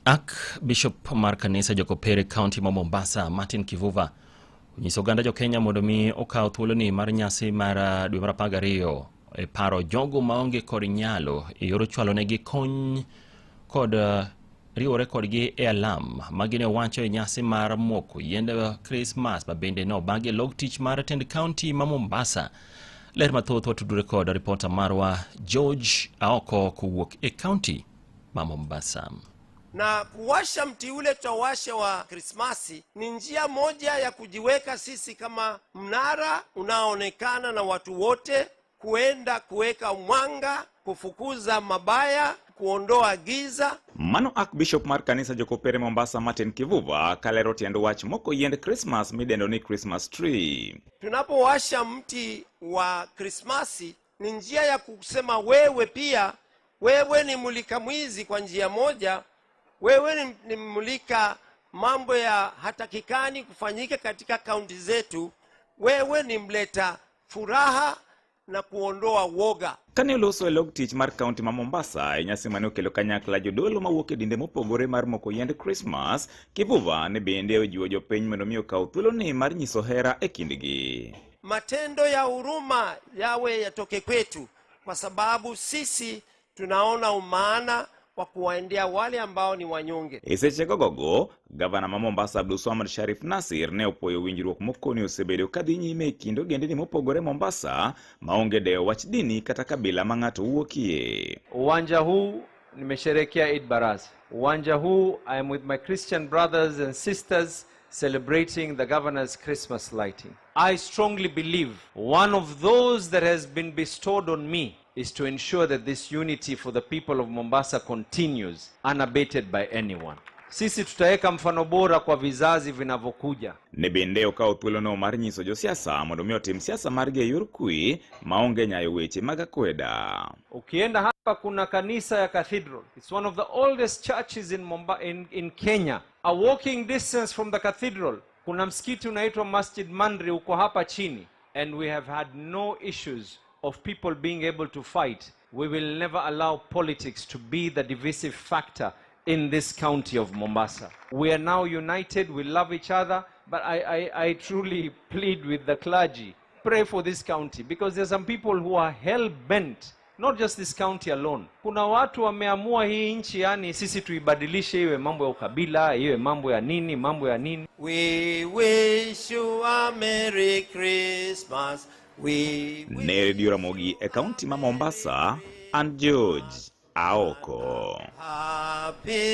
Archbishop mar kanisa Jokopere County ma Mombasa Martin Kivuva nyiso oganda jo Kenya mondo mi okaw thuoloni mar nyasi mar dwe mar 12 e paro jogo maonge kod nyalo e yor chwalo negi kony kod riwore kodgi e alam magine wacho e nyasi mar moko yiende Christmas ma bende no bagi log tich mar tend county ma Mombasa. Ler mathoth watudore kod reporter marwa George Aoko kuwuok e county ma Mombasa. Na kuwasha mti ule tawashe wa Krismasi ni njia moja ya kujiweka sisi kama mnara unaoonekana na watu wote, kuenda kuweka mwanga, kufukuza mabaya, kuondoa giza. Mano Archbishop mar kanisa Jokopere Mombasa Martin Kivuva kalero tiendo wach moko yiend Christmas midendo ni Christmas tree. Tunapowasha mti wa Krismasi ni njia ya kusema wewe pia, wewe ni mulika mwizi kwa njia moja. Wewe ni mulika mambo ya hatakikani kufanyika katika kaunti zetu. Wewe ni mleta furaha na kuondoa woga. Kane loso e log tich mar county ma Mombasa, nyasi mane okelo kanyakla jodolo mawuok e dinde mopogore mar moko yiend Christmas, Kivuva ne bende ojiwo jopiny mondo mi okaw thuoloni mar nyiso hera e kindgi. Matendo ya huruma yawe yatoke kwetu, kwa sababu sisi tunaona umaana wa kuwaendea wale ambao ni wanyonge. Seche gogo, gavana ma Mombasa Abdulswamad Sharif Nassir ne opoyo winjruok mokoni osebedo kadhi nyime e kind ogendini mopogore Mombasa maonge dewo wach dini kata kabila ma ng'ato wuokie. Uwanja huu nimesherehekea Eid Baraza. Uwanja huu I am with my Christian brothers and sisters celebrating the governor's Christmas lighting. I strongly believe one of those that has been bestowed on me is to ensure that this unity for the people of Mombasa continues unabated by anyone. Sisi tutaweka mfano bora kwa vizazi vinavyokuja. Ne bende okaw thuolono mar nyiso josiasa mondo mi otim siasa margi e yor kwe maonge nyayo weche mag akweda. Ukienda hapa kuna kanisa ya Cathedral. It's one of the oldest churches in Kenya. A walking distance from the cathedral kuna msikiti unaitwa Masjid Mandri uko hapa chini, and we have had no issues of people being able to fight. We will never allow politics to be the divisive factor in this county of Mombasa. We are now united, we love each other, but I truly plead with the clergy, pray for this county, because there's some people who are hell-bent, not just this county alone. Kuna watu wameamua hii nchi yani sisi tuibadilishe iwe mambo ya ukabila, iwe mambo ya nini, mambo ya nini. We wish you a Merry Christmas. Ne Radio Ramogi e county ma Mombasa, and George Aoko. Happy